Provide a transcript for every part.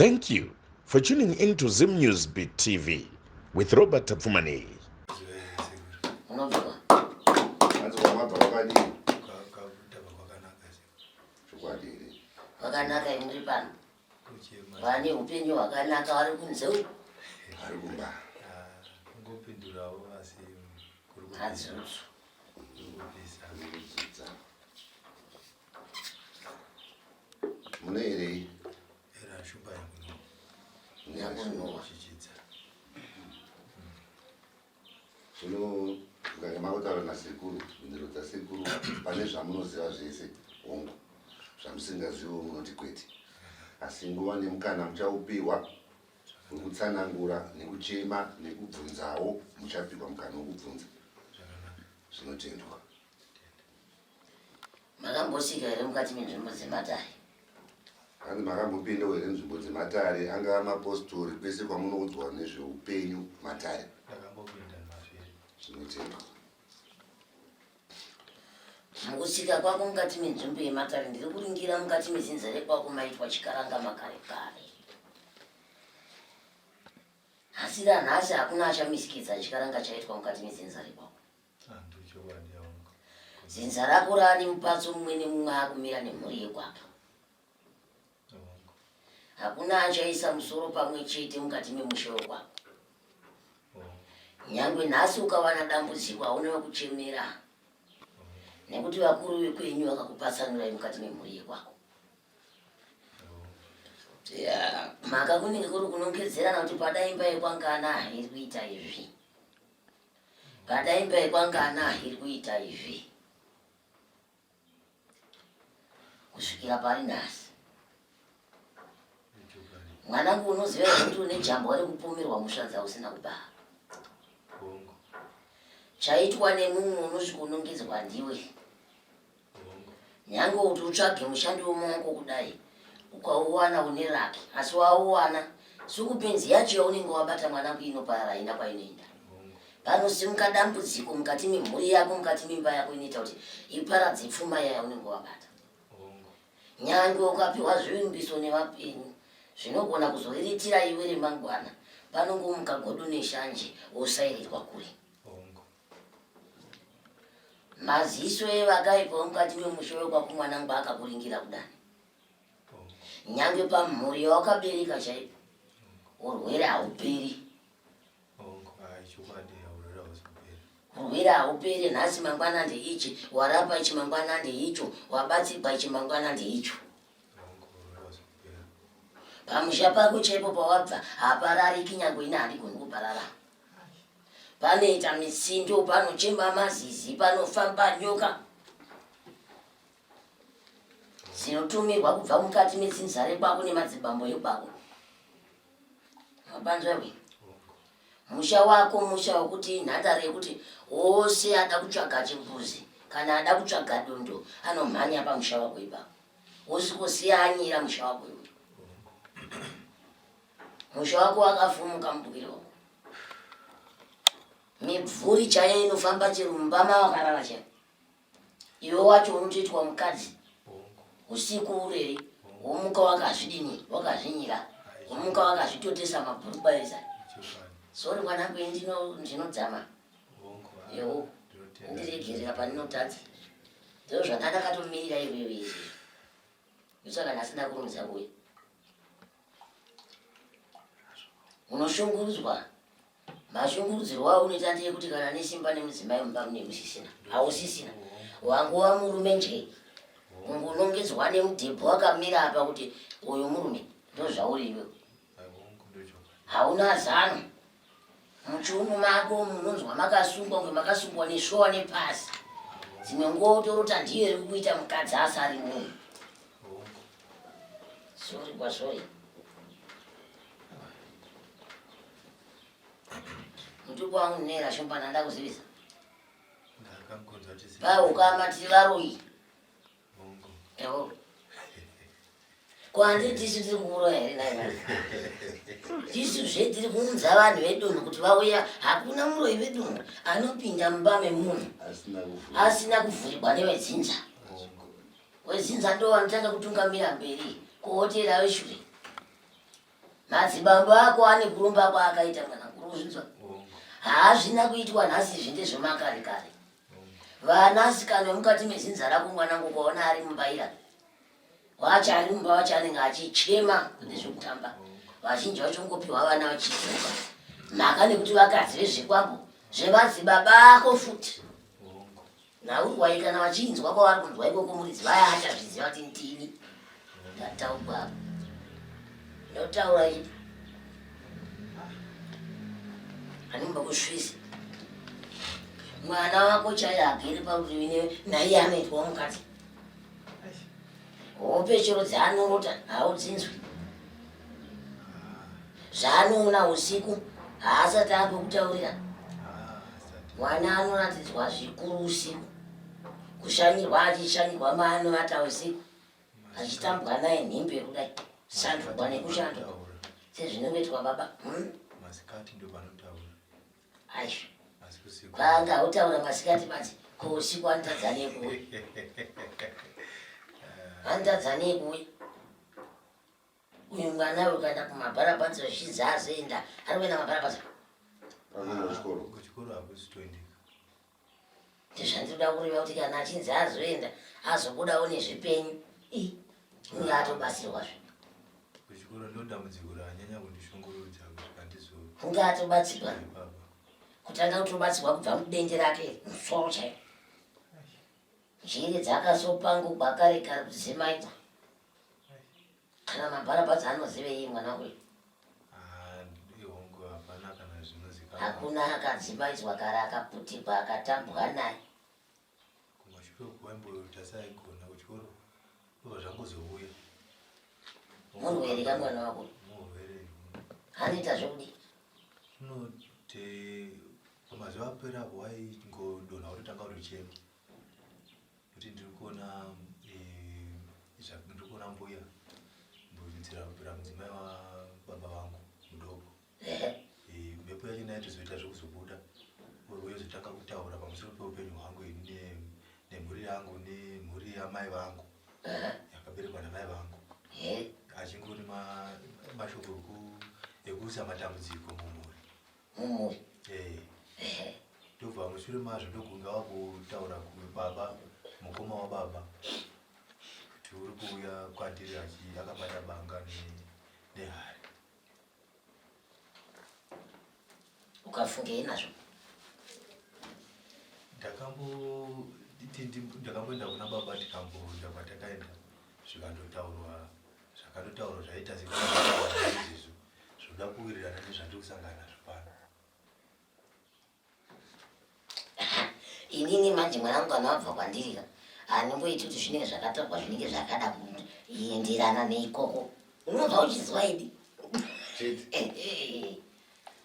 Thank you for tuning into Zim News Beat TV with Robert Tapfumani. Wakanaka imuri pano vane upenyu hwakanaka vari kunzeu ari kumba ngopindurawo asi hadzuzu mune here era shumba nyakunhuwa chichidza zvino ukange makutaura nasekuru ndiro dzasekuru pane zvamunoziva zvese hongu zvamusingazivo munoti kwete asi nguva nemukana muchaupiwa wekutsanangura nekuchema nekubvunzawo muchapirwa mukana wekubvunza zvinotendwa. makambosvika here mukati menzvimbo dzematare Kandi makambopindawo here nzvimbo dzematare angava mapostori kwese kwamunoudzwa nezveupenyu matare ndakambopinda mafiri zvinotendwa. mukusvika kwako mukati menzvimbo yematare ndiri kuringira mukati mezinza rekwako maitwa chikaranga makare kare asi ranhasi hakuna achamisikidza chikaranga chaitwa mukati mezinza rekwako andichokwadi yaunga zinza rako raani mupatso mumwe nemumwe akumira nemhuri yekwake hakuna achaisa musoro pamwe chete mukati memusha wekwako nyangwe nhasi ukawana dambudziko hauna wekuchemera nekuti vakuru vekwenyu vakakupatsanurai mukati memhuri yekwako mhaka kunenge kuri kunongedzerana kuti padaimba yekwangana iri kuita izvi padaimba yekwangana iri kuita izvi kusvikira pari nhasi mwanangu unoziva here kuti une jambo rekupomerwa mushanza usina kubara bongo chaitwa nemumwe unosvika unongedzwa ndiwe bongo nyange kuti utsvage mushandi wemaoko kudai ukauwana une raki asi wauwana sukupenzi yacho yaunenge wabata mwanangu inoparara haina kwainoenda bongo panosimuka dambudziko mukati memhuri yako mukati memba yako inoita kuti iparadze pfuma yaunenge wabata bongo nyange ukapiwa zvivimbiso nevapenyu zvinogona kuzoriritira iwe remangwana panongomuka godo neshanje wosairirwa kure bongo maziso evakaipawo mukati memusha wekwako mwanangu akakuringira kudani bongo nyange pamhuri yawakabereka chaipo urwere hauperi bongo aichokwadi yaurera uzopera urwere hauperi nhasi mangwana ndeichi warapa ichi mangwana ndeicho wabatsirwa ichi mangwana ndeicho bongo urera uzopera pamusha pako chaipo pawabva haparariki nyangwe ine handigoni kuparara panoita misindo panochema mazizi panofamba nyoka zinotumirwa kubva mukati metsinza rekwako nemadzibambo ekwako mabanzvawe musha wako musha wekuti nhandare yekuti wose ada kutsvaga chimbuzi kana ada kutsvaga dondo anomhanya pamusha wako ipapo usikosiya anyira musha wako iwe musha wako wakafumuka mubukiro wako mibvuri chaiyo inofamba chirumba mawakarara chaiyo iwe wacho unotoitwa mukadzi bongo usiku ureri womuka wakazvidini wakazvinyira womuka wakazvitotesa mabhurukwa esa ichokwadi sori mwanangu ndinodzama bongo yewo ndiregerera paninotadza ndiro zvandandakatomirira iwewe izvi isaka ndasina kurumidza kuya unoshungurudzwa mashungurudzirwo aunoita ndeyekuti kana nesimba nemudzimai mumba mune musisina hausisina wanguva murume nje ungonongedzwa nemudhebho wakamira apa kuti uyu murume ndozvauri iwewe bongo ndochokwadi hauna zano muchiuno mako munonzwa makasungwa kunge makasungwa neshowa nepasi dzimwe nguva utorota ndiyo iri kuita mukadzi asi ari munhu bongo sori kwasori mutuku wangu nera shombana ndakuzivisa ndakangonza kuti paukamatiraroyi bongo evo kwandi tisu tiri kuura here nai tisu zvetiri kuunza vanhu vedunhu kuti vauya hakuna muroi vedunhu anopinda mumba memunhu asina kuvhurirwa nevedzinza bongo wedzinza ndo vanotanga kutungamira mberi kuhotera weshure madzibambo ako ane kurumba kwaakaita mwana kuruzvinzwa haazvina kuitwa nhasi zvinde zvemakare kare vanasikana mukati mezinza rako mwanangu kwaona ari mumbaira wacho ari mumba wacho anenge achichema nezvekutamba vazhinji vachongopiwa vana vachizuka mhaka nekuti vakadzi vezvikwambo zvemadzibaba ako futi naurwai kana vachinzwa kwavari kunzwa ikoko muridzi vaya achazviziva kuti ndini ndataurwa ndotaura idi anomba kusvisa mwana wako chaiye agere parutivi naiye anoitwa mukadzi hope chero dzaanorota haudzinzwi zvaanoona usiku haasati apokutaurira mwana anoratidzwa zvikuru usiku kushanyirwa achishanyirwa maanovata usiku achitambwa naye nhimbe kudai sandurwa nekushanda sezvinovetwa baba masikati ndo panotaura aizvo asi usiku kwanga autaura masikati mati kousiku anotadza nekuwe anotadza nekuwe uyu mwana ukaenda kumabharabhatsi vachidzi azoenda ari kuenda mabharabhatsi kuchikoro hakusitoendeka ndizvandinoda kureva kuti kana achinzi azoenda azobudawo nezvipenyu uye atobatsirwazve kuchikoro ndo dambudziko ranyanya kundishungurudza kusvika ndizo kunge atobatsirwa baba kutanga kutobatsirwa kubva mudende rake musoro chaiyo njiri dzakasopangugwa kare kare kuzimaita kana mabharabhatsi anozivei mwana uyu ihongo hapana kana zvinozikana hakuna akadzimaidzwa kare akaputirwa akatambwa naye kumashure kwaimbotasaigona kuchikoro ndo zvangozouya murwere kamwana wako murwere anoita zvekudi zvinote pamazuva aperapo waingodonha kutotanga kutochema kuti ndiri kuona mbuya mbudzira kupera mudzimai wababa vangu mudoko mhepo yacho naitozoita zvekuzobuda uyozotanga kutaura pamusoro peupenyu hwangu ini nemhuri yangu nemhuri yamai vangu yakaberekwa namai vangu achingori mashoko ekuisa matambudziko mumhuri ndobva mushure mazvo ndokunga wakutaura kubaba mukoma wababa kuti uri kuuya kwandiri akabata banga nehari ukafungei nazvo ndakamboenda kuna baba tikamboenda kwatakaenda zvikandotaurwa zvaita seizvizvo zvoda kuwirirana nezvandiri kusangana nazvo pano inini manje mwanangu anabva kwandirika hanomboiti kuti zvinenge zvakatorwa zvinenge zvakada kuenderana neikoko unobva uchiziva idi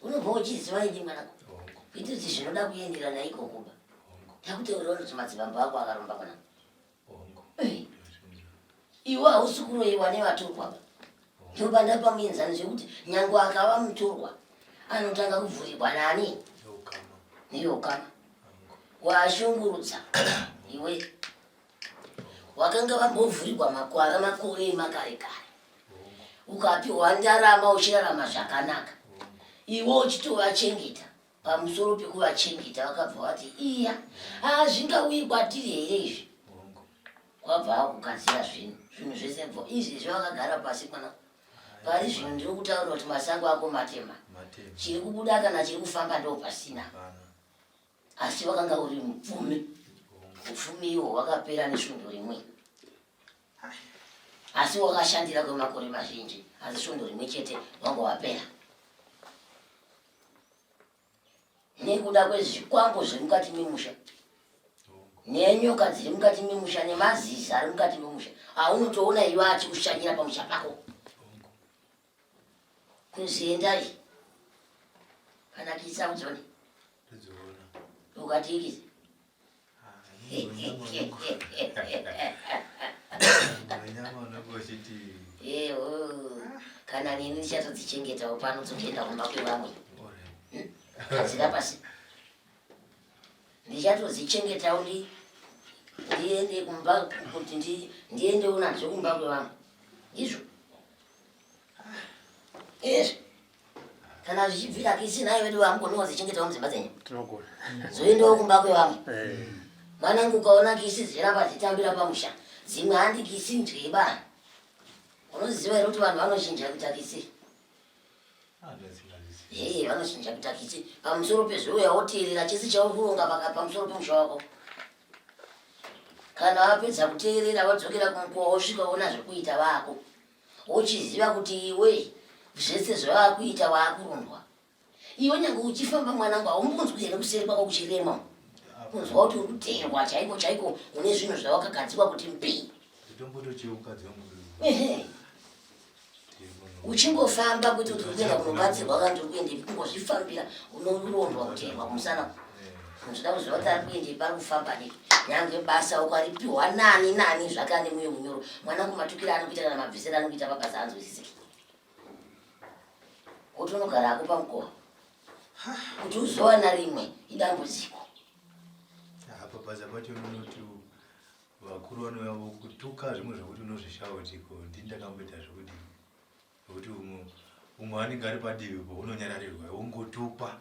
unobva uchiziva idi mwanangu kuiti kuti zvinoda kuenderana ikokoba takuteurawo kuti madzibambo ako akaromba mwanangu iwe hausi kuroiwa nevatorwaba ndopanda pamuenzani zvekuti nyange akava mutorwa anotanga kuvhurirwa nani neyokama washungurudza iwe wakanga vambovhurirwa makwara makore emakare kare ukapiwa ndarama uchirarama zvakanaka iwe uchitovachengeta pamusoro pekuvachengeta vakabva vati iya hazvingauyi kwatiri here izvi wabva akugadzira zvinhu zvese bvo izvezvi vakagara pasi mwana pari zvinhu ndiri kutaura kuti masango ako matema chiri kubuda kana chiri kufamba ndo pasina asi wakanga uri mupfumi upfumi iwo wakapera nesvondo rimwe asi wakashandira kwemakore mazhinji asi svondo rimwe chete wanga wapera nekuda kwezvikwambo zviri mukati memusha nenyoka dziri mukati memusha nemazizi ari mukati memusha aunotoona iwe achikushanyira pamusha pako kuziendai kana kiisa kudzoni ukatiikiza kana nini ndichatodzichengetawo pano dzokuenda kumba kwevamwe kadzira pasi ndichatodzichengetawo ndiende kumba kuti ndiendewo nazvo kumba kwevamwe izvo Yes. Kana zvichibvira kisi naye wedu wangu zichengetawo mudzimba dzenyu. Tinogona. Zoendawo kumba kwevangu. Mwanangu ukaona kisi dziramba dzitambira pamusha. Dzimwe handi kisi ndweba. Unoziva here kuti vanhu vanochinja kuita kisi? Vanochinja kuita kisi. Pamusoro pezvouya woteerera chese chaukuronga pamusoro pemusha wako. Kana wapedza kuteerera wadzokera kumukowa wosvika wona zvekuita vako. Uchiziva kuti iwe zvese zvavakuita waakurondwa. Iwe nyange uchifamba mwanangu haumbonzwi here kuseri kwako kuchirema. Kunzwa kuti uri kuteerwa chaiko chaiko une zvinhu zvawakagadzikwa kuti mbi. Uchingofamba kuti urikuenda kunobatsirwa kana uri kuendepi kungozvifambira unorondwa kuteerwa kumusana. Zvoda kuziva kuti ari kuendepi ari kufamba nepi. Nyange basa ukaripiwa nani zvakane muyo munyoro. Mwanangu matukira anokuita kana mabvisira anokuita pabasa hanzwisisiki. Kuti unogara hako pamukowa. Kuti uzowana rimwe idambudziko. Apa basa pacho unoti vakuru vanouya kutuka zvimwe zvokuti unozvishauri ko ndini ndakamboita zvokuti umwe anenge ari padivi po unonyararirwa ungotupa.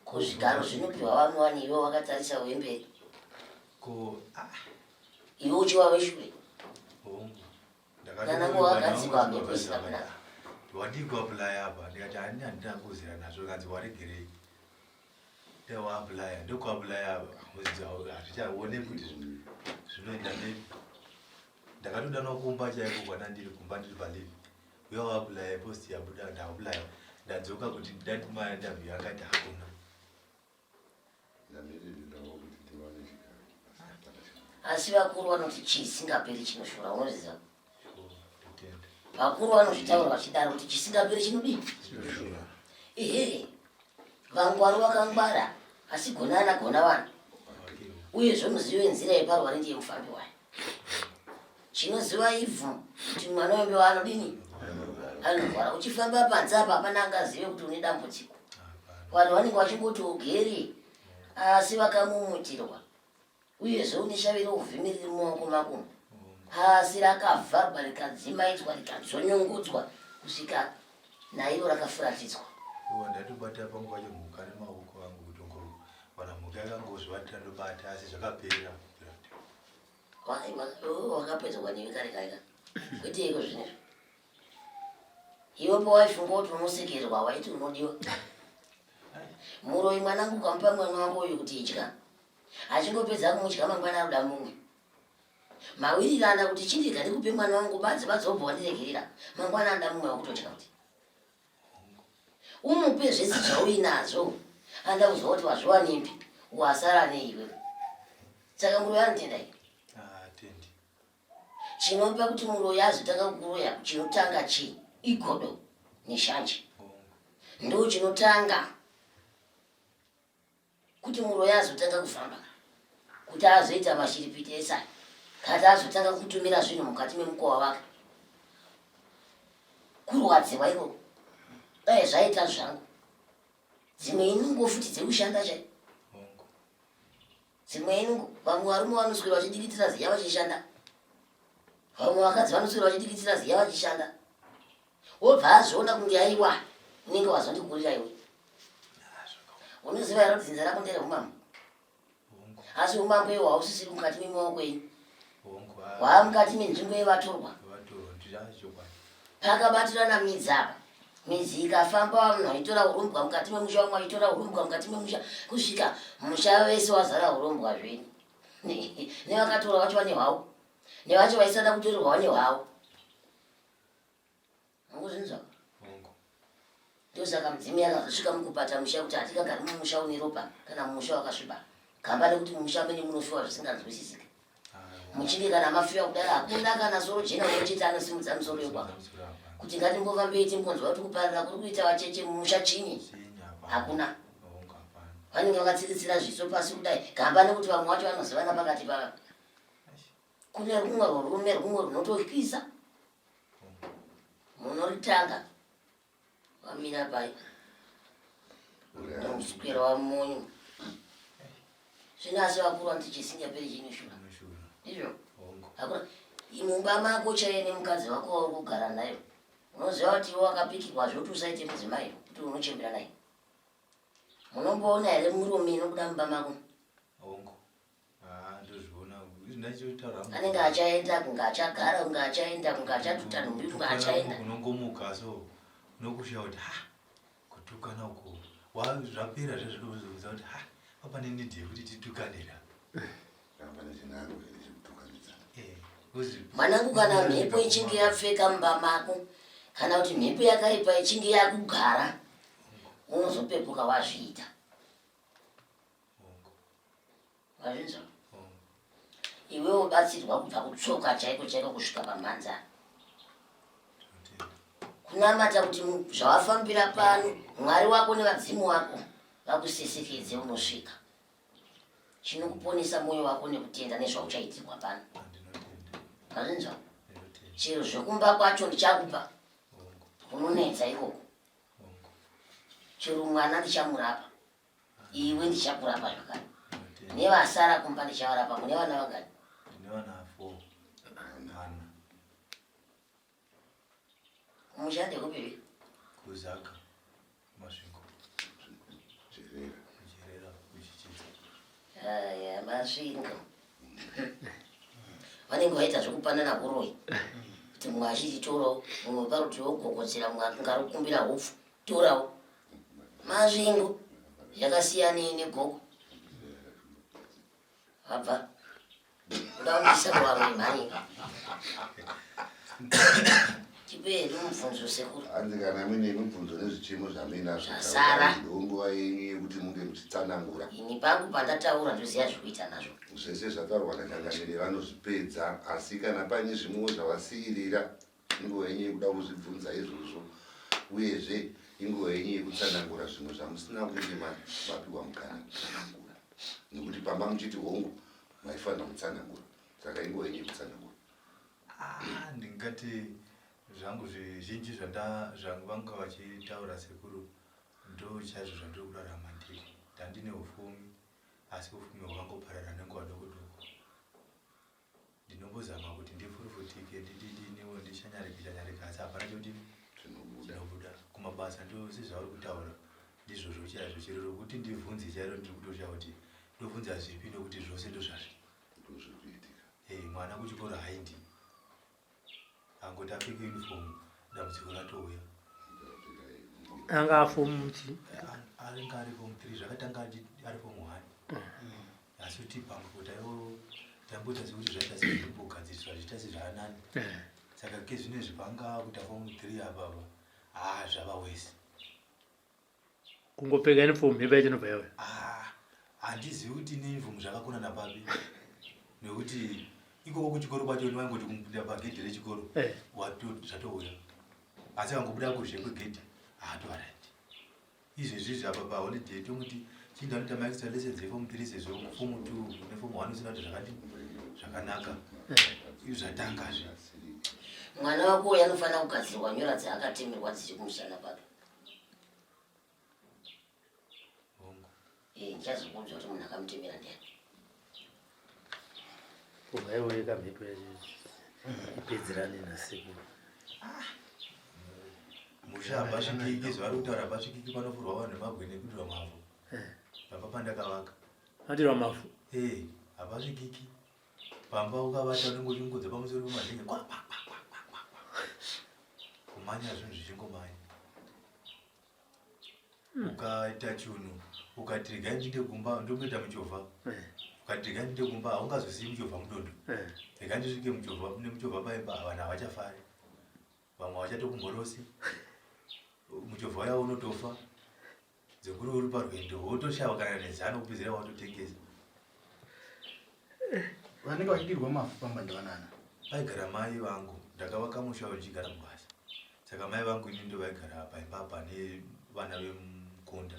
Kuzvigaro zvinopiwa vanhu vani iwe wakatarisa wemberi. Ko iwe uchiwa weshure. Nanangu wakadzikwa mbepisira kuna. Wandikuapulaya apa ndikati handina nditanguzira nazvo kanzi waregerei. Ndokuapulaya ndokuapulaya hazvichaone kuti zvinoenda mberi. Ndakatodanwa kumba chaiko kwana ndiri kumba ndiri palivi. Uya waapulaya posti yabuda ndaapulaya ndadzoka kuti ndati maendabhi akati hakuna. Asi vakuru vanoti chisingaperi chinoshora unoziva. Vakuru vanozvitaura vachidaro kuti chisingaperi chinodii? Vangwaru vakangwara asi gonana gona vanhu. Uyezve muzivi wenzira yeparwari ndiye mufambi wayo. Chinoziva ivhu kuti mwana wembe waanodini? Anorwara. Uchifamba panze apa hapana angazive kuti une dambudziko. Vanhu vanenge vachingoti ugere asi vakamumutirwa. Uyezve une shaviro uvhimiriri mumaoko mako. Asi rakavhabwa rikadzimaidzwa rikadzonyongodzwa kusvika nairo rakafuratidzwa. Ndatobata pangu pacho mhuka nemaoko angu kuti wana mhuka yakangozvivatira ndobata asi zvakaperera. Wakapedzwa newe kare kare. Kwete iko zvinezvo. Iwe pawaifunga kuti unosekererwa waiti unodiwa. Muroyi mwanangu ukamupa mwana wako uyu kuti idya. Achingopedza kumudya mangwana aruda mumwe. Mawirirana kuti chindika ndikupe mwana wangu badzi vadzobva wandiregerera. Mangwana anda mumwe wakutodya kuti. Umupe zvese zvauinazo. Anda kuzwa kuti wazviwa nimbi. Wasara neiwe. Saka muroyi anotenda iwe. Tendi. Chinopa kuti muroyi azotanga kukuroya chinotanga chi igodo neshanje. Ndo chinotanga kuti muroyi azotanga kufamba. Kuti azoita mashiripiti esa. Kati azotanga kutumira zvinhu mukati memukowa wake. Kurwadziwa iko. Dai zvaita zvangu. Dzimwe inungo futi dzekushanda chai. Dzimwe inungo vamwe varume vanoswera vachidikitira ziya vachishanda. Vamwe vakadzi vanoswera vachidikitira ziya vachishanda. Wobva azviona kunge aiwa unenge wazondikurira iwe. Unoziva here kuti dzinza rako nderehumambo. Asi umambo iwo hausisiri mukati memaoko enyu. Waamukati menzvimbo yevatorwa. Pakabatirana midzi apa. Midzi ikafamba munhu aitora urombwa mukati memusha wamwe aitora urombwa mukati memusha kusvika musha wese wazara urombwa zveni. Nevakatora vacho vane hwavo. Nevacho vaisada kutorerwa vane hwavo. Mungozvinzwa? Ndosaka mudzimi yakazosvika mukupata musha kuti hatikagari mumusha une ropa kana mumusha wakasviba. Kamba nekuti mumusha mene munofiwa zvisinganzwisisiki. Muchinge kana mafiwa kudai hakuna kana soro jena unochiti anosimudza musoro yekwaka. Kuti ngatimbofambei timbonzwa kuti kuparira kuri kuita vacheche mumusha chinyi. Hakuna. Vanenge vakatsikitsira zviso pasi kudai. Kamba nekuti vamwe vacho vanozivana pakati pavo. Kune rumwe rume rumwe runototyisa. Munoritanga. Wamira pai. Ndomuswera wamunyu. Zvino asi vakuru vanoti chisingaperi chinoshura. Ndizvo? Hakuna. Mumba mako chaiye nemukadzi wako wauri kugara nayo. unoziva kuti wakapikirwa zvoti usaite mudzimai kuti unochembera naye. Munomboona here murume nokuda mumba mako? Ongo. Ndozviona ndachotaura. Anenge achaenda kunge achagara kunge achaenda kunge achatutana mbi kunge achaenda. Unongomuka so unokusha kuti kutukana uko zvapera zvezvinozoudza kuti apa nenidhi yekuti titukanira. Mwanangu, kana mhepo ichinge yapfeka mumba mako kana kuti mhepo yakaipa ichinge yakugara unozopepuka wazviita. Wazvinzwa? Iwe wobatsirwa kubva kutsoka chaiko chaiko kusvika pamhanza. Kunamata kuti zvawafambira pano Mwari wako nevadzimu wako vakusesekedze unosvika. Chinokuponesa mwoyo wako nekutenda nezvauchaitirwa pano. Wazvinzwa? Chero zvekumba kwacho ndichakupa. Unonetsa ikoko. Chero mwana ndichamurapa. Iwe ndichakurapa zvakare. Nevasara kumba ndichavarapa. Mune vana vangani? Ndine vana 4. Umushande kupivi? Kuzaka Masvingo. Jerera kuchichidza. Aya, Masvingo. Vanenge vaita zvekupanana kuroi. Kuti mumwe achichitora mumwe parutivi wogogodzera mumwe akungarukumbira hupfu. Torawo. Masvingo yakasiyana negogo. Abva. Ndaundisa kwamwe mhani. Chipedu mubvunzo sekuru. Hanzi kana mune mibvunzo nezvichemo zvamuinazvo Zvasara. ndonguva yenyu yekuti munge muchitsanangura. Ini pangu pandataura ndoziva zvekuita nazvo. Zvese zvataurwa nakanganire vanozvipedza, asi kana paine zvimwewo zvavasiirira inguva yenyu yekuda kuzvibvunza izvozvo, uyezve inguva yenyu yekutsanangura zvimwe zvamusina kunge mapiwa mukana kutsanangura, nekuti pamba muchiti hongu maifanira kutsanangura, saka inguva yenyu yekutsanangura. Ndingati zvangu zvizhinji vanga vachitaura sekuru ndo chaizvo zvandiri kurarama ndiri. Ndandine ufumi asi ufumi hwakangoparara nenguva doko doko. Ndinombozama kuti ndifurufutike ndidinewo ndishanyarika asi hapana choti zvinobuda kumabasa. Ndo sezvauri kutaura ndizvozvo chaizvo. Chero rokuti ndibvunze chairo ndiri kutosha kuti ndobvunza zvipi nokuti zvose ndozvazvo. Mwana kuchikoro haindi angoti apfeke uniform dambudziko ratouya. Anga afomuti Aringa ari form 3 zvakatanga ari form 1. Asi kuti pamwe tambota sekuti zvaita sezvimbogadziriswa zviita sezvaanani. Saka kezvinezvi panga kuita form 3 apapa zvava wese. kungopfeka uniform mhepo yachinobva yawe. Handizivi kuti neuniform zvakakona napapi. Nekuti ikoko kuchikoro kwacho vaingoti kupinda pagedhi rechikoro zvatouya. Asi vangobuda kuzhe kwegedhi hatoaraiti. Izvezvi apa paholiday tomuti chinda anoita extra lessons yeform 3 sezvo form 2 neform 1 usina kuti zvakanaka. Zvatangazve. Mwana wako uyu anofanira kugadzirwa nyora dzaakatemerwa dzichi kumusana pake. Ndichazokuudza kuti munhu akamutemera ndiani. Ungaiweka mhepo ipedzerane nasekuru. Musha hapasvikiki zvavari kutaura hapasvikiki panofurwa vanhu vemabwe nekutirwa mavhu. Pamba pandakavaka. Matirwa mavhu? Hapasvikiki. Pamba ukavata unenge uchingodza pamusoro pemadhenge kumanya zvinhu zvichingomanya. Ukaita chiunhu ukati regai ndinde kumba ndokuita muchovha. Ukati regai ndinde kumba haungazozivi muchovha mudondo. Regai ndisvike muchovha nemuchovha paimba vanhu havachafari. Vamwe havachatokumborosi. Muchovha waya unotofa. Dzekuri uri parwendo wotoshava kana nezano kupedzera watotengesa. Vanenge vachidirwa mavhu pamba ndavanana. paigara mai vangu, ndakavaka musha uchigara mubasa. Saka mai vangu ini ndo vaigara paimba pane vana vemukunda.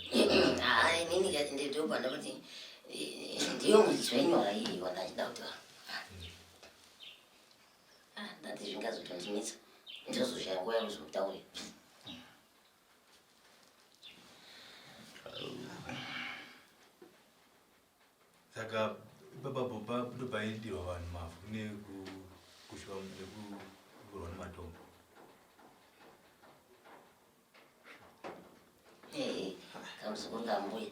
Ah, inini kati ndio bana kuti ndiyo mudzwenyora iyi wandachida kuti ndati zvingazotondimitsa ndozoshaye nguva yekuzomutaurira. Saka ipapo ndo paindirwa vanhu mavhu nekushuva nekurwa nematombo. kamuzukuru kambuya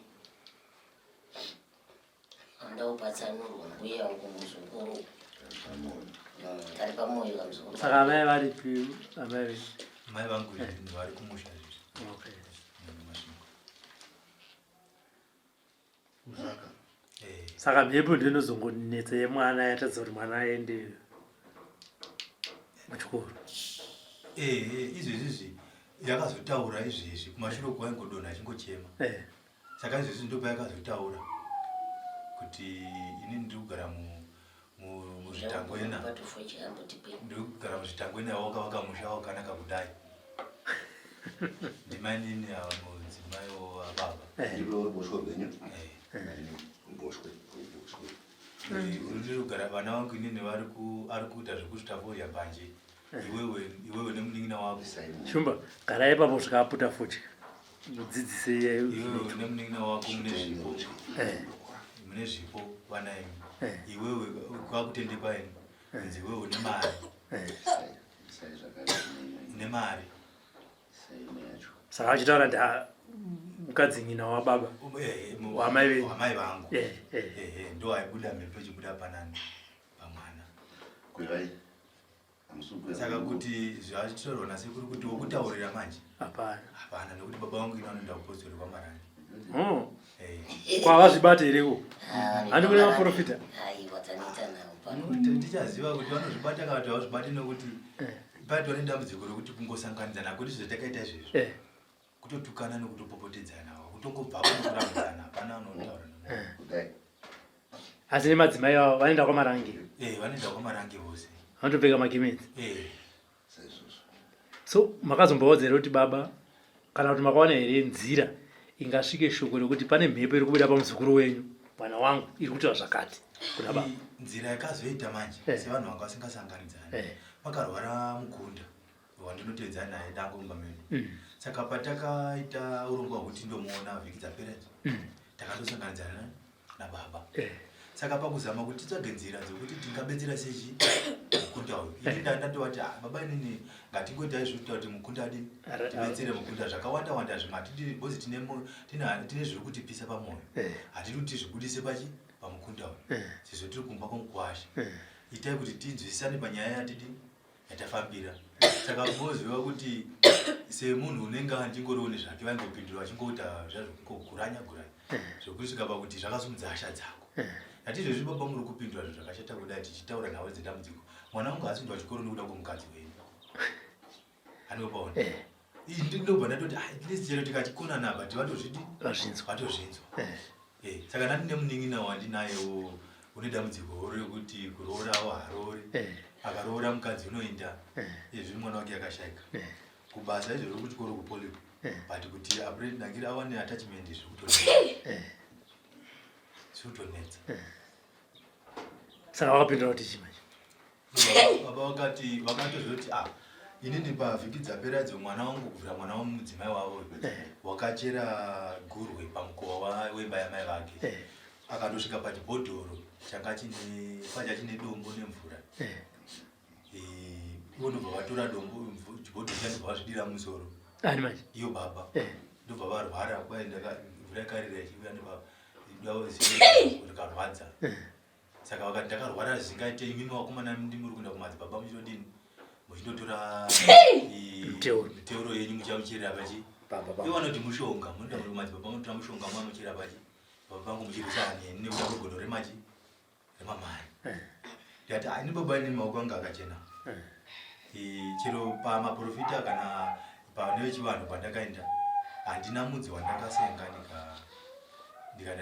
andaupatsannurwa mbuya wangu muzukuru kari pamoyo kamuzukuru. Saka amai varipi amai vedu? Mai vangu vari kumusha izvi. Okay. Uzaka. Saka mhepo ndinozongonetsa yemwana yatadza kuti mwana aende kuchikoro. Izvezvi yakazotaura izvezvi kumashure kwaingodonha achingochema. Saka izvezvi ndo payakazotaura kuti ini ndiri kugara muzvitangwena. Ndiri kugara muzvitangwena wakamusha wakanaka kudai. Ndimanini ava mudzimai wababa. Ndiro ruboshwe rwenyu. Ruboshwe. Ndiri kugara vana vangu inini ari kuita zvekuzvitaforya mbanje. Iwewe nemunin'ina wako. Shumba, garai ipapo zvakaputa futi. Mudzidzise iwewe nemunin'ina wako mune zvipo vana imi. Iwewe kwakutendekwa imi. Kunzi iwewe une mari. Une mari. Saka achitaura ndi mukadzinyina wababa wamai vedu. Wamai vangu. Ndo aibuda mhepo ichibuda panani pamwana. Kwevai. Saka kuti zvachitorwa nasekuru kuti wokutaurira manje. Hapana, nekuti baba vangu ino anoenda kupostori kwaMarani. Kwavazvibata hereko? Handi kune maprofita? Ndichaziva kuti vanozvibata kana kuti havazvibati nekuti pati vane dambudziko rokuti kungosanganidzana kuti zvatakaita izvezvo kutotukana nekutopopotedzana kutongobva panokurambidzana hapana anotaura kudai. Asi nemadzimai avo vanoenda kwaMarangi? Vanoenda kwaMarangi vose. Vanotopfeka magemenzi? So makazomboudza here kuti baba kana kuti makaona here nzira ingasvike shoko rekuti pane mhepo iri kubuda pamuzukuru wenyu mwana wangu iri kuita zvakati kuna baba? Nzira yakazoita manje sevanhu vanga vasingasanganidzani vakarwara mugunda wandinotedza naye dangomba medu. Saka patakaita urongwa hwekuti ndomuona vhiki dzapera takandosanganidzana nababa. Saka pakuzama kuti titsvage nzira dzokuti tingabetsera sechi mukunda uyu. Ini ndandatovati baba inini ngatingoita izvo kuti mukunda adini tibetsere mukunda zvakawanda wanda zvimwe hatidi bhozi tine zviri kutipisa pamwoyo. Hatidi kuti zvibudise pamukunda uyu. Sezvo tiri kumba kwomukwasha. Itai kuti tinzwisisane panyaya yatidi yatafambira. Saka moziva kuti semunhu unenge andingorione zvake vaingopindura vachingota zvazvokuguranya zvokusvika pakuti zvakasumudza hasha dzako. Hatizvezvi baba muri kupindura zvinhu zvakashata kudai tichitaura nhau dzedambudziko. Mwana wangu asindwa chikoro nekuda kwomukadzi wenyu. Anopaona. Ndinobva ndatoti atleast chero tikachikona naba tivatozvidi vatozvinzwa. Saka ndati nemunin'ina wandinayewo une dambudziko rekuti kuroorawo harori. Akaroora mukadzi unoenda. Izvi mwana wake yakashayika. Kubasa izvo rokuchikoro kupoli. But kuti ndangira awane attachment zvikutonetsa. Saka wakapindura kuti chii manje? Baba vakatozoti inini pavhiki dzaperadzo mwana wangu kubvira mwana wamudzimai wavo wakachera gurwe pamukova wemba yamai vake. Akandosvika pachibhodhoro changa chine dombo nemvura. Ndobva vatora dombo chibhodhoro chandobva vazvidira musoro. Ani manje? Iyo baba. Ndobva varwara mvura yakarira ichiuya nebaba. Rikarwadza. Saka vakati ndakarwara zvingaite imimi wakomana ndimuri kuenda kumadzibaba muchidodini muchindotora miteuro yenyu muchamucherera pachi. Ivo vanoti mushonga munoenda kumadzibaba munotora mushonga mwamucherera pachi. Baba vangu muchirisa haneni nekuda kwegodo remamai. Ndikati ini baba ine maoko anga akachena. Chero pamaprofita kana pane vechivanhu pandakaenda handina mudzi wandakasenga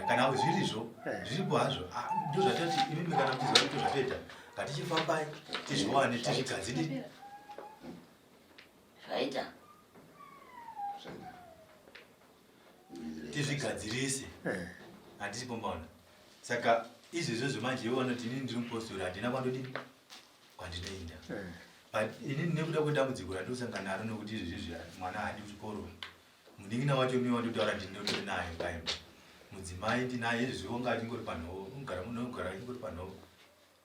kana zvirizvo zviripo hazvo ndozvatati imimi kana mutiziva kuti zvatoita ngatichifambai tizviwane tizvigadzirire zvaita tizvigadzirise handisipombaona. Saka izvezvo manje ivo vanoti inini ndiri mupostori handina kwandodini kwandinoenda. But inini nekuda kwedambudziko randosangana naro nokuti izvezvi mwana haadi kuchikoro munin'ina wacho mi wandotaura ndinotori naye kaimba mudzimai ndinaye izvezvo nga achingori panhoo unogara munhu unogara achingori panhoo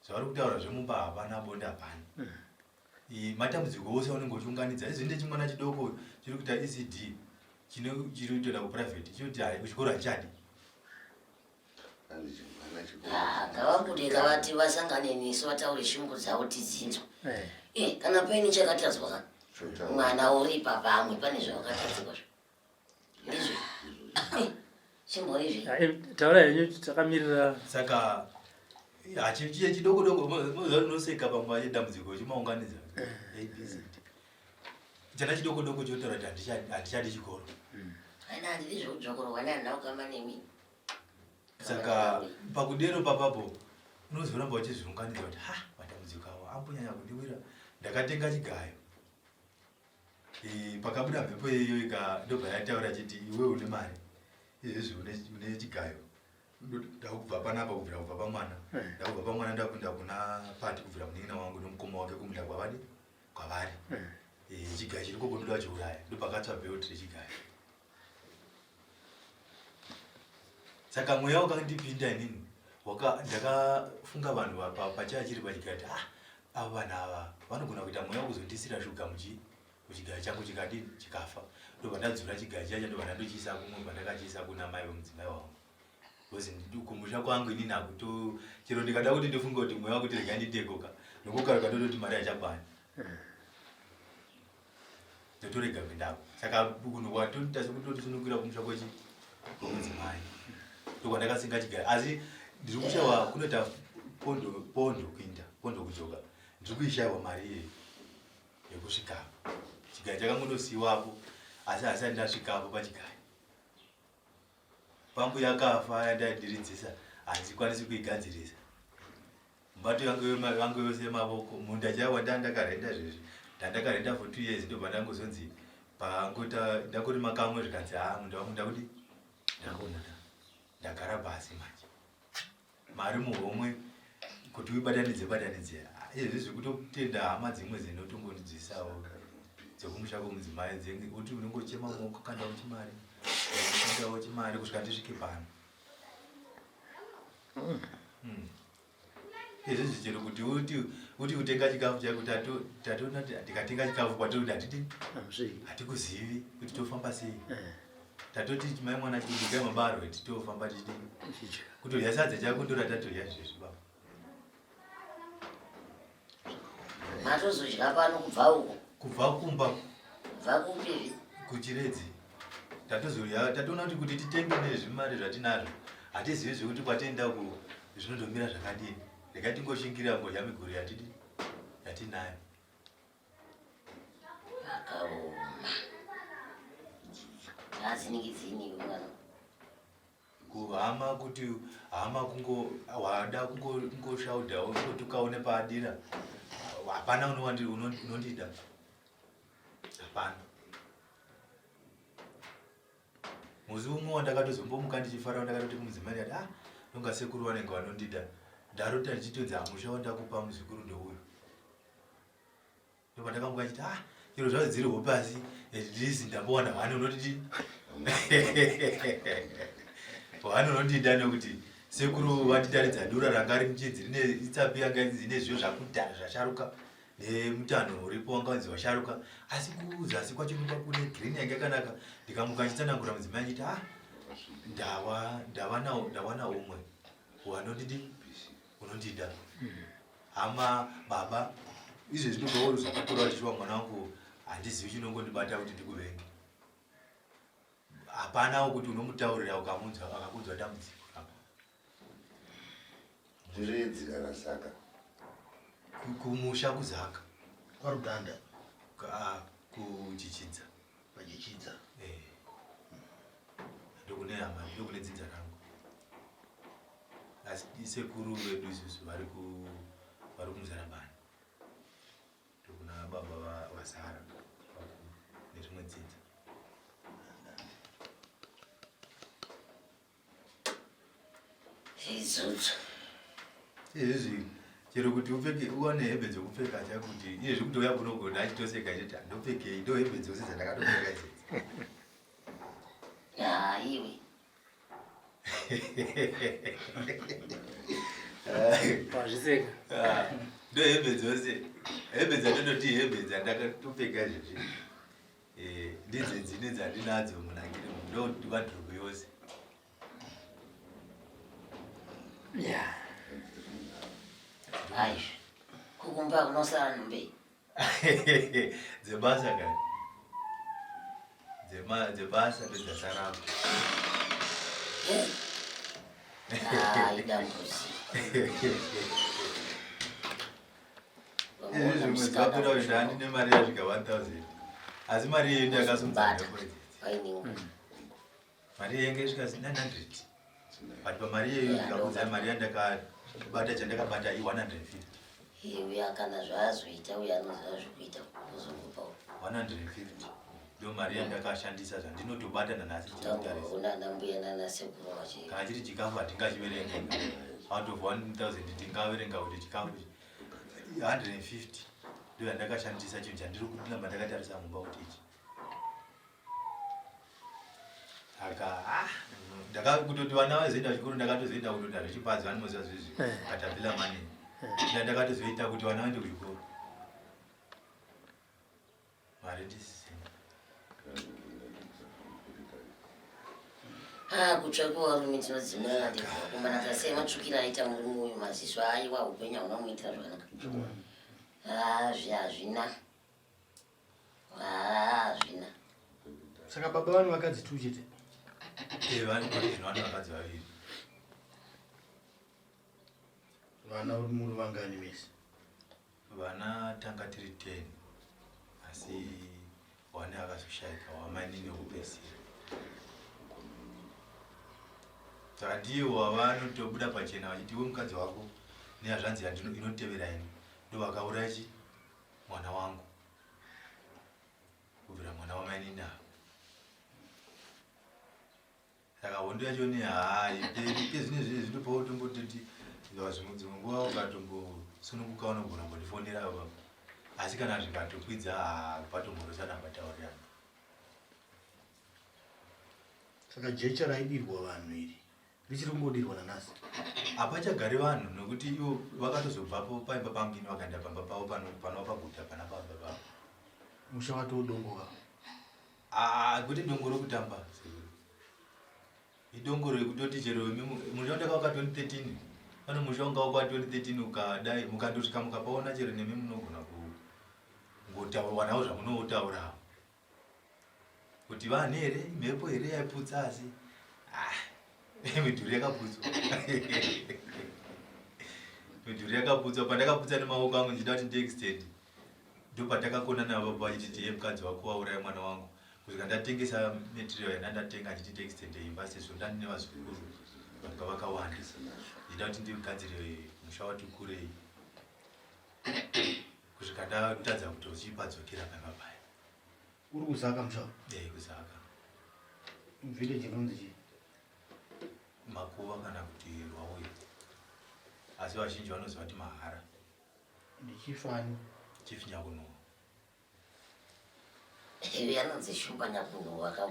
zvavari kutaura zvemumba hapana bonde hapana. Matambudziko ose aunenge uchiunganidza izvi ndechimwana chidoko chiri kuita ECD chinotoda kuprivate choti hai kuchikora chadi ngavambude kavati vasangane nesu vataure shungu dzavo tidzinzwa kana paine chakatadzwa mwana uri papamwe pane zvavakatadzwazvo ndizvo chimboizvi taura henyu takamirira saka chiye chidoko unoseka pamwe vachidambudziko chimaunganidza abc chana chidoko chotaura kuti hatichadi chikoro aina handidi zvokudzokorwa nehandaukamba nemi saka pakudero papapo unozoramba uchizviunganidza kuti ha matambudziko avo ambonyanya kundiwira ndakatenga chigayo pakabuda mhepo iyoyo ndobva yataura chiti iwe une mari izvezvi une chigayo ndakubva panapa kubvira kubva pamwana ndakubva pamwana ndakunda kuna pati kubvira munin'ina wangu nomukoma wake kumunda kwavari chigayo chiri kokotoda chiuraya ndopakatsva bheoti rechigayo saka mweya wakandipinda inini ndakafunga vanhu pachaya chiri pachigayo kuti ava vanhu ava vanogona kuita mweya wokuzondisira shuga muchigayo changu chikadini chikafa ndobva ndadzura chigayo chacho ndobva ndandochiisa kumwe pandakachiisa kuna mai vemudzimai wangu because kumusha kwangu inini hakuto chero ndikada kuti ndifunge kuti mweya wakuti rega nditekoka nokukaruka ndototi mari hachakwana ndotorega kuendako saka kunhu kwatoita sekutoti kumusha kwemudzimai ndokwa ndakasinga chigayo asi ndiri kushayiwa kunoita pondo kujoka ndiri kuishayiwa mari iyeyo yekusvikapo chigayo chakangondosiyiwapo asi hasati ndasvikapo pachigayo pangu yakafa yandadiridzisa handikwanisi kuigadzirisa mbato yangu yose yemavoko munda chaiwa ndandakarenda zvezvi ndandakarenda for 2 years ndobva ndangozonzi ndakurima kamwe zvikanzi munda wangu ndakuti ndakuona ndagara basi manje mari muhomwe kuti uibatanidze izvi zvekutotenda hama dzimwe dzinotongondidzisawo dzekumusha kwomudzimai kuti unongochema maoko kandawo chimari kandawo chimari kusvika ndisvike pano izvi zvichero kuti uti utenga chikafu chako tatoona ndikatenga chikafu kwatiri kuti hatikuzivi kuti tofamba sei tatoti mai mwana chidikai mabaro titofamba tichidini kutorya sadza chako ndora tatorya zvezvi baba matozodya pano kubva uko kubva kumba kubva kupivi kuchiredzi tatoona kuti titenge nezvimari zvatinazvo hatizivi zvekuti kwatiendako zvinondomira zvakadini rekatingoshingira ngodya miguru yatinayo akaoma aziningidzini mwana kuhama kuti hama wada kungoshaudhawo kungotukaone padira hapana unondida hapana muzi umwe wandakatozombomuka ndichifara ndakatoti kumudzimai ati nonga sekuru vanenge vanondida ndarota ndichitodzi hamusha wandakupa muzukuru ndouyo ndopa ndakamuka chiti chero zvazo dziriwo pasi ndisi ndambowana hwani unotiti hwani unondida nekuti sekuru vatitaridza dura ranga rimuchidzi rine itsapi yanga ine zviyo zvakudhara zvasharuka nemutano uripo wanga wanzi washaruka asi kuzasi kwachinuka kune green yanga yakanaka ndikamuka ndichitsanangura mudzimai achiti ndawana umwe wanondidi unondida hama baba izvo zvinobvawo zvakakura vachishuva mwana wangu handizivi chinongondibata kuti ndikuvenge hapanawo kuti unomutaurira akakunzwa dambudziko ndiredzi rasaka kumusha kuzaka kwaruganda kuchichidza pachichidza ndokune hama ndokune dzinza rangu asi isekuru vedu isusu vari kumuzarabani ndokuna baba vasara nezvimwe dzinza zvidzudzu izvi chero kuti upfeke uwane hembe dzokupfeka chakuti iye zvekutouya kunogona achitoseka chiti handopfekei ndo hembe dzose dzandakatopfeka idzi iwe wazviseka ndo hembe dzose hembe dzandinoti hembe dzandakatopfeka izvezvi ndidzo dzine dzandinadzo munangire ndo wadhiropu yose. Yeah. Hayi. Kukumba kunosara nombe. Dzebasa kani. Dzebasa ndedzasarapo. Idambuzi. Izvi zvimwe zvakapera kuti handine mari yasvika 1000. Asi mari yeyu ndakasimudza mari yenge isvika 900. But pamari yeyu ndikakudza mari yandakabata chandakabata i150. Uya kana zvazoita uya anoziva zvekuita kuzongopa 150 ndo mari yandakashandisa zvandinotobata nanhasi una nambuya nanasekuru vachi kana chiri chikafu hatingachiverenga out of 1000 tingaverenga kuti chikafu 150 ndo yandakashandisa chinhu chandiri kuramba ndakatarisa mumba kuti ichi aka kutoti vana vazoenda chikuru ndakatozoenda kutoti hazvichipadzi vanomoziva zvezvi katapila mani ndakatozoita kuti vana vaende kuchikoro mari ndisisina. kutsvakiwa varume tinodzimira ndikumbana tasei matsvukira aita murume uyu maziso aiwa upenya unamuitira zvakanaka hazvina saka baba vanu vakadzi tu chete Zvino vana vakadzi vaviri. vana uri muri vangani mese Vana tanga tiri 10 asi wane akazoshaika wamani nekupedzisira. Saka ndiyo wavanotobuda pachena vachiti iwe mukadzi wako nehazvanzi inotevera ini ndo vakauraya chi mwana wangu kubvira mwana wamani navo. Saka hondo yacho haiperi zvine zvine zvinopawo tombototi dzimwe nguva ukatombosununguka unogona kundifonera baba asi kana zvikatokwidza patomborosana pataurirana. saka jecha raidirwa vanhu iri richiri kungodirwa nanhasi Hapachagari vanhu nokuti ivo vakatozobvapo paimba pangini vakaenda pamba pavo panova paguta pana baba vavo. musha watodongoka Kuti dongo rokutamba idongo rekutoti chero musha wandaka waka 2013 pane musha wanga waka 2013 ukadai mukandosvika mukapaona chero nemi munogona kungotaura nawo zvamunotaura kuti vanhu here mhepo here yaiputsa asi midhuri yakaputswa midhuri yakaputswa pandakaputsa nemaoko angu ndichida kuti ndiextend ndo patakakona navo vachiti ye mukadzi wako wauraya mwana wangu kusvika ndatengesa material yandandatenga ndichiti extend imba sezvo ndandine vazukuru vanga vakawanda ndichida kuti ndigadzire musha wati kurei kusvika ndatadza kuti uchipadzokera pamba paya. uri kuzaka musha Kuzaka village inonzi chii Makuva kana kuti Rwauyo asi vazhinji vanoziva kuti Mahara ndichifani Chief Nyakuno. uyu anonzi shumba nyakuno waka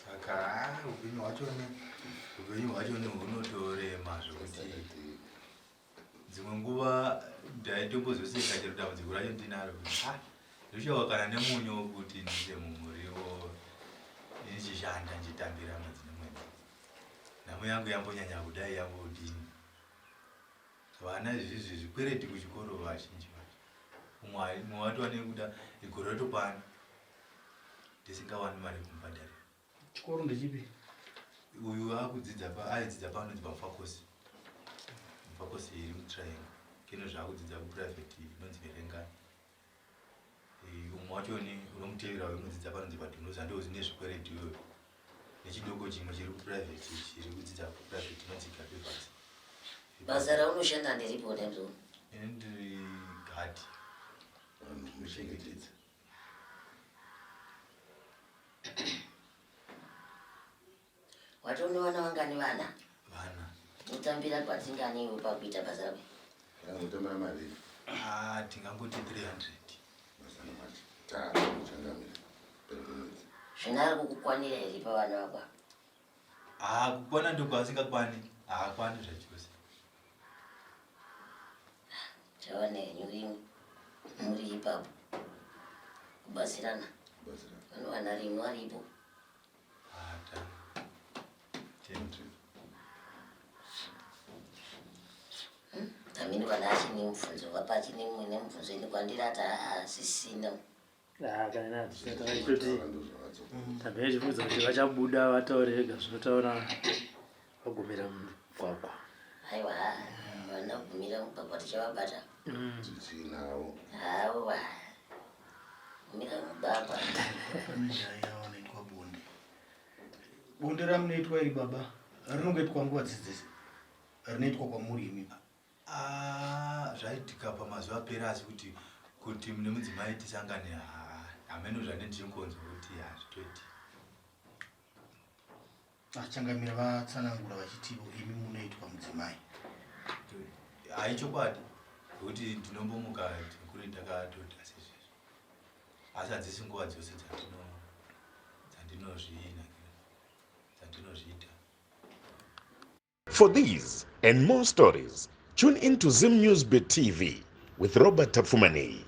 Saka upenyu hwacho hunotorema zvokuti dzimwe nguva ndaitombozoseka chero dambudziko racho ndinaro kuti ndochiwa kana nemunyu kuti ndiise mumuriwo ndichishanda ndichitambira mwedzi nemwedzi nhamo yangu yambonyanya kudai yambodini. Vana izvizvi zvikwereti kuchikoro vazhinji vacho umwe watova nekuda igore rotopana ndisingawani mari kumubhadharira. chikoro ndechipi Uyu aidzidza panonzi pamufakosi iri mutriangle kino zvaakudzidza kuprivate inonzi Verengani. Umwe wacho unomutevera unodzidza panonzi Padhunuza ndo zvine zvikwereti iyoyo nechidoko chimwe chiri kuprivate chiri kudzidza kuprivate inonzi Gapevas. basa raunoshanda ndiripo nemzo Ini ndiri gadi muchengetedza. watone vana vangani vana Vana mutambira kwatinganiwe pakuita basa rawe Anotambira mari tingangoti 300 mazana matatu kuchangamira per mwedzi. zvinari kukukwanira here pavana vakwa kukwana ndiko asingakwani haakwani zvachose. chava nenyu rimwe muri ipapo kubatsirana vanowana rimwe aripo amini kana achine mubvunzo vapa achine mumwe nemubvunzo ini kwandiri ati asisina kana takaitoti tambe chibvunza kuti vachabuda vataure vega zvinotaura vagumira mugwagwa. aiwa vana kugumira mugwagwa tichavabata tichinawo hawa gumira mugwagwa Nyaya wanoitwa bonde. Bonde ramunoitwa iri baba rinongoitwa nguva dzidzisi rinoitwa kwamuri imi. Zvaitika pamazuva apera asi kuti mune mudzimai tisangane hameno zvandindiringonzwa kuti hazvitoiti. Achangamira vatsanangura vachiti imi munoitwa mudzimai. Haichokwadi kuti ndinombomuka kuri ndakatoti asizvizvo asi hadzisi nguva dzose dzandinozviita. For these and more stories, tune into Zim News Bit TV with Robert Tafumani.